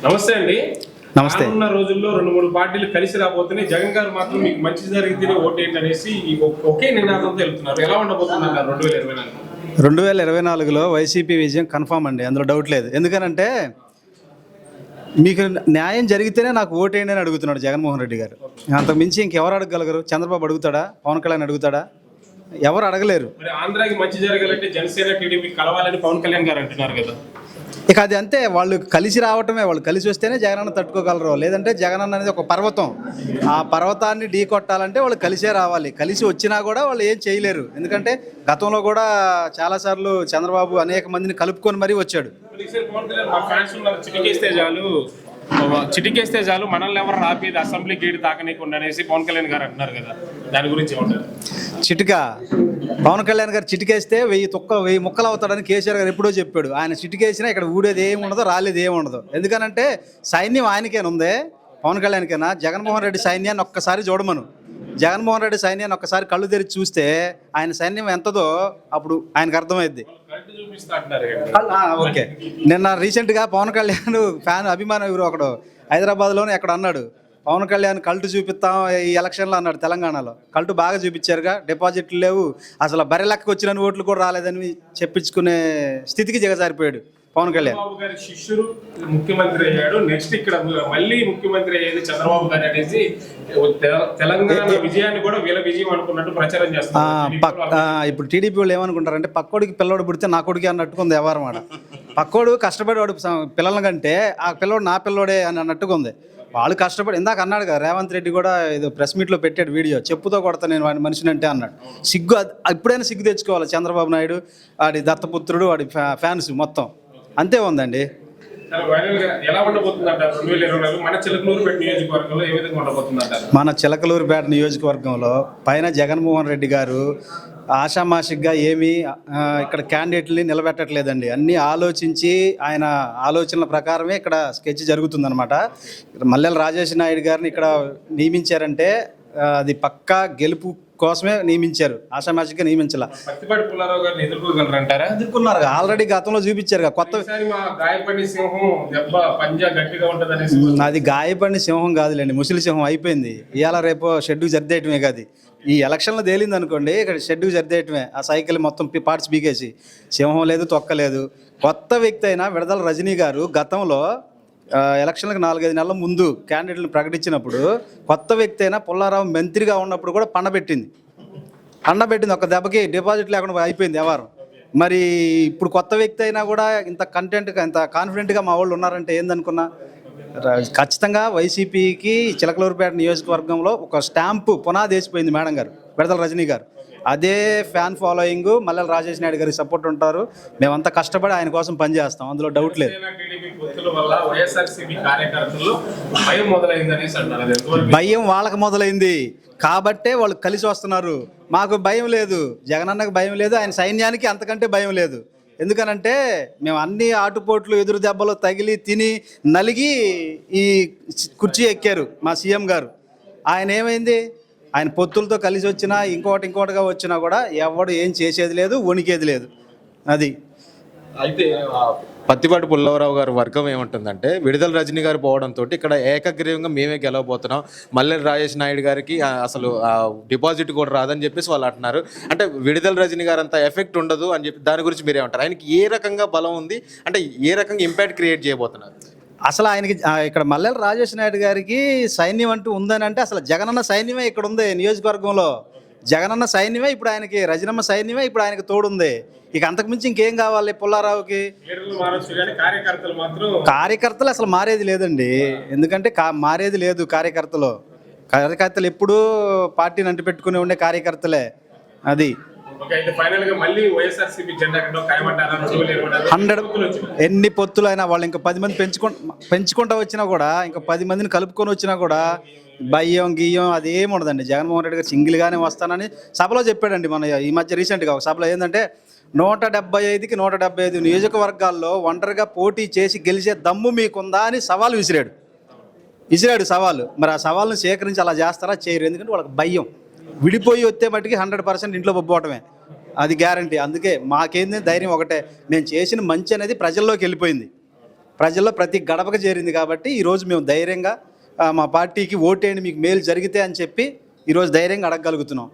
నమస్తే అండి. నమస్తే. రానున్న రోజుల్లో 2-3 పార్టీలు కలిసి రాబోతున్నాయి. జగన్ గారు మాత్రం మీకు మంచి జరిగితేనే ఓటేయండి అనేసి ఒకే నినాదంతో వెళ్తున్నారు. ఎలా ఉండబోతున్నారు 2024? 2024లో వైసీపీ విజయం కన్ఫామ్ అండి, అందులో డౌట్ లేదు. ఎందుకనంటే మీకు న్యాయం జరిగితేనే నాకు ఓటేయండి అని అడుగుతున్నాడు జగన్మోహన్ రెడ్డి గారు. అంతకు మించి ఇంకెవరు అడగగలరు? చంద్రబాబు అడుగుతాడా? పవన్ కళ్యాణ్ అడుగుతాడా? ఎవరు అడగలేరు. మరి ఆంధ్రాకి మంచి జరగాలంటే జనసేన టీడీపీ కలవాలని పవన్ కళ్యాణ్ గారు అంటున్నారు కదా. ఇక అది అంతే, వాళ్ళు కలిసి రావటమే. వాళ్ళు కలిసి వస్తేనే జగనన్న తట్టుకోగలరు. లేదంటే జగనన్న అనేది ఒక పర్వతం, ఆ పర్వతాన్ని ఢీ కొట్టాలంటే వాళ్ళు కలిసే రావాలి. కలిసి వచ్చినా కూడా వాళ్ళు ఏం చేయలేరు. ఎందుకంటే గతంలో కూడా చాలాసార్లు చంద్రబాబు అనేక మందిని కలుపుకొని మరీ వచ్చాడు. చిటికేస్తే చాలు మనల్ని ఎవరు రాపేది అసెంబ్లీ గేట్ తాకనీకుండా అనేసి పవన్ కళ్యాణ్ గారు అంటున్నారు కదా, దాని గురించి ఏమంటారు? చిటిక పవన్ కళ్యాణ్ గారు చిటికేస్తే 1000 ముక్కలు అవుతాడని కేసీఆర్ గారు ఎప్పుడో చెప్పాడు. ఆయన చిటికేసినా ఇక్కడ ఊడేది ఏమి ఉండదు, రాలేదు ఏమి ఉండదు. ఎందుకనంటే సైన్యం ఆయనకేనా ఉందే, పవన్ కళ్యాణ్కైనా? జగన్మోహన్ రెడ్డి సైన్యాన్ని ఒక్కసారి చూడమను. జగన్మోహన్ రెడ్డి సైన్యాన్ని ఒక్కసారి కళ్ళు తెరిచి చూస్తే ఆయన సైన్యం ఎంతదో అప్పుడు ఆయనకు అర్థమైద్ది. ఓకే, నిన్న రీసెంట్గా పవన్ కళ్యాణ్ ఫ్యాన్ అభిమానం ఎవరు ఒకడు హైదరాబాద్లోనే ఎక్కడ అన్నాడు, పవన్ కళ్యాణ్ కల్టు చూపిస్తాం ఈ ఎలక్షన్లో అన్నాడు. తెలంగాణలో కల్టు బాగా చూపించారుగా, డిపాజిట్లు లేవు, అసలు బర్రె లెక్కకు వచ్చిన ఓట్లు కూడా రాలేదని చెప్పించుకునే స్థితికి దిగజారిపోయాడు పవన్ కళ్యాణ్. చంద్రబాబు గారి శిష్యుడు ముఖ్యమంత్రి అయ్యాడు, నెక్స్ట్ ఇక్కడ మళ్ళీ ముఖ్యమంత్రి అయ్యేది చంద్రబాబు గారు అనేసి తెలంగాణ విజయాన్ని కూడా వీళ్ళ విజయం అనుకున్నట్టు ప్రచారం చేస్తారు. ఇప్పుడు టీడీపీ వాళ్ళు ఏమనుకుంటారంటే పక్కోడికి పిల్లోడు పుడితే నా కొడుకు అన్నట్టుగా ఉంది వ్యవహారం. ఆడ పక్కోడు కష్టపడి వాడు పిల్లల కంటే ఆ పిల్లోడు నా పిల్లోడే అని అన్నట్టుగా ఉంది. వాళ్ళు కష్టపడి, ఇందాక అన్నాడు కదా రేవంత్ రెడ్డి కూడా ఏదో ప్రెస్ మీట్లో పెట్టాడు వీడియో, చెప్పుతో కొడతా నేను వాడి మనిషిని అంటే అన్నాడు. సిగ్గు ఇప్పుడైనా సిగ్గు తెచ్చుకోవాలి చంద్రబాబు నాయుడు, వాడి దత్తపుత్రుడు, వాడి ఫ్యాన్స్ మొత్తం అంతే ఉందండి. ఎలా ఉండబోతుందంట 2024 మన చిలకలూరుపేట నియోజకవర్గంలో ఏ విధంగా ఉండబోతుందంట? మన చిలకలూరుపేట నియోజకవర్గంలో పైన జగన్మోహన్ రెడ్డి గారు ఆషామాషిగ్గా ఏమీ ఇక్కడ క్యాండిడేట్ని నిలబెట్టట్లేదండి. అన్నీ ఆలోచించి ఆయన ఆలోచనల ప్రకారమే ఇక్కడ స్కెచ్ జరుగుతుందన్నమాట. మల్లెల రాజేష్ నాయుడు గారిని ఇక్కడ నియమించారంటే అది పక్కా గెలుపు కోసమే నియమించారు, ఆషామాషిగా నియమించాల. పత్తిపాటి పుల్లారావు గారిని ఎదుర్కోగలరంటారా? ఎదుర్కొన్నారు, ఆల్రెడీ గతంలో చూపించారు. కొత్త గాయపడిన సింహం దెబ్బ పంజా గట్టిగా ఉంటుందనేసి. అది గాయపడిన సింహం కాదులేండి, ముసలి సింహం అయిపోయింది. ఇవాళ రేపు షెడ్యూకి జరిదేయటమే కాదు, ఈ ఎలక్షన్లో తేలింది అనుకోండి, ఇక్కడ షెడ్యూకి జరిదేయటమే. ఆ సైకిల్ మొత్తం పార్ట్స్ బీకేసి సింహం లేదు, తొక్క లేదు. కొత్త వ్యక్తి అయినా విడుదల రజనీ గారు గతంలో ఎలక్షన్లకు 4-5 నెలల ముందు క్యాండిడేట్లను ప్రకటించినప్పుడు కొత్త వ్యక్తి అయినా పుల్లారావు మంత్రిగా ఉన్నప్పుడు కూడా పండబెట్టింది. ఒక దెబ్బకి డిపాజిట్ లేకుండా అయిపోయింది వ్యవహారం. మరి ఇప్పుడు కొత్త వ్యక్తి అయినా కూడా ఇంత కంటెంట్గా, ఇంత కాన్ఫిడెంట్గా మా వాళ్ళు ఉన్నారంటే ఏందనుకున్నా. ఖచ్చితంగా వైసీపీకి చిలకలూరుపేట నియోజకవర్గంలో ఒక స్టాంపు పునాది వేసిపోయింది మేడం గారు, విడుదల రజనీ గారు. అదే ఫ్యాన్ ఫాలోయింగ్ మల్లెల రాజేష్ నాయుడు గారికి సపోర్ట్ ఉంటారు. మేమంతా కష్టపడి ఆయన కోసం పనిచేస్తాం, అందులో డౌట్ లేదు. భయం వాళ్ళకి మొదలైంది కాబట్టే వాళ్ళు కలిసి వస్తున్నారు. మాకు భయం లేదు, జగనన్నకు భయం లేదు, ఆయన సైన్యానికి అంతకంటే భయం లేదు. ఎందుకనంటే మేము అన్ని ఆటుపోట్లు ఎదురు దెబ్బలు తగిలి తిని నలిగి ఈ కుర్చీ ఎక్కారు మా సీఎం గారు. ఆయన ఏమైంది, ఆయన పొత్తులతో కలిసి వచ్చినా ఇంకోటిగా వచ్చినా కూడా ఎవడు ఏం చేసేది లేదు, వణికేది లేదు. అది అయితే పత్తిపాటి పుల్లారావు గారి వర్గం ఏమంటుందంటే, విడుదల రజనీ గారు పోవడంతో ఇక్కడ ఏకగ్రీవంగా మేమే గెలవబోతున్నాం, మల్లెల రాజేష్ నాయుడు గారికి అసలు డిపాజిట్ కూడా రాదని చెప్పేసి వాళ్ళు అంటున్నారు. అంటే విడుదల రజనీ గారు అంత ఎఫెక్ట్ ఉండదు అని చెప్పి దాని గురించి మీరేమంటారు? ఆయనకి ఏ రకంగా బలం ఉంది, అంటే ఏ రకంగా ఇంపాక్ట్ క్రియేట్ చేయబోతున్నారు? అసలు ఆయనకి ఇక్కడ మల్లెల రాజేష్ నాయుడు గారికి సైన్యం అంటూ ఉందని అంటే అసలు జగనన్న సైన్యమే ఇక్కడ ఉంది నియోజకవర్గంలో. జగనన్న సైన్యమే ఇప్పుడు ఆయనకి, రజనమ్మ సైన్యమే ఇప్పుడు ఆయనకి తోడుంది. ఇక అంతకుమించి ఇంకేం కావాలి పుల్లారావుకి? కార్యకర్తలు అసలు మారేది లేదండి. ఎందుకంటే మారేది లేదు కార్యకర్తలు ఎప్పుడూ పార్టీని అంటిపెట్టుకుని ఉండే కార్యకర్తలే. అది 100 ఎన్ని పొత్తులు అయినా వాళ్ళు ఇంకా 10 మంది పెంచుకుంటూ వచ్చినా కూడా, ఇంకా 10 మందిని కలుపుకొని వచ్చినా కూడా భయం గీయం అది ఏమి ఉండదండి. జగన్మోహన్ రెడ్డి గారు సింగిల్గానే వస్తానని సభలో చెప్పాడండి. మన ఈ మధ్య రీసెంట్గా ఒక సభలో ఏంటంటే 175కి 175 నియోజకవర్గాల్లో ఒంటరిగా పోటీ చేసి గెలిచే దమ్ము మీకుందా అని సవాల్ విసిరాడు సవాలు. మరి ఆ సవాల్ను సేకరించి అలా చేస్తారా? చేయరు. ఎందుకంటే వాళ్ళకి భయం. విడిపోయి వస్తే మట్టుకి 100% ఇంట్లో బొబ్బోవటమే, అది గ్యారంటీ. అందుకే మాకేంది ధైర్యం ఒకటే, నేను చేసిన మంచి అనేది ప్రజల్లోకి వెళ్ళిపోయింది. ప్రజల్లో ప్రతి గడపకు చేరింది కాబట్టి ఈరోజు మేము ధైర్యంగా మా పార్టీకి ఓటేయండి మీకు మేలు జరిగితే అని చెప్పి ఈరోజు ధైర్యంగా అడగగలుగుతున్నాం.